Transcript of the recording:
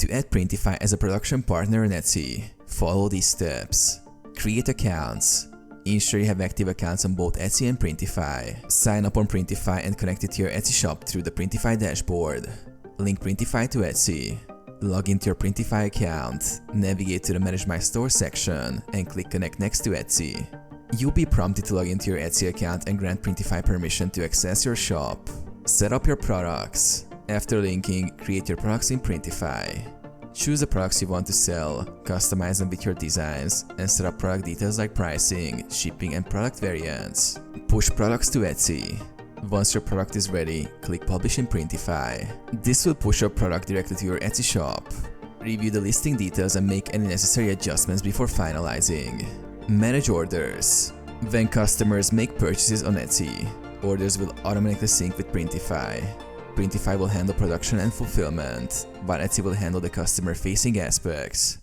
To add Printify as a production partner on Etsy, follow these steps. Create accounts. Ensure you have active accounts on both Etsy and Printify. Sign up on Printify and connect it to your Etsy shop through the Printify dashboard. Link Printify to Etsy. Log into your Printify account, navigate to the Manage My Store section, and click Connect next to Etsy. You'll be prompted to log into your Etsy account and grant Printify permission to access your shop. Set up your products. After linking, create your products in Printify. Choose the products you want to sell, customize them with your designs, and set up product details like pricing, shipping, and product variants. Push products to Etsy. Once your product is ready, click Publish in Printify. This will push your product directly to your Etsy shop. Review the listing details and make any necessary adjustments before finalizing. Manage orders. When customers make purchases on Etsy, orders will automatically sync with Printify. Printify will handle production and fulfillment, while Etsy will handle the customer-facing aspects.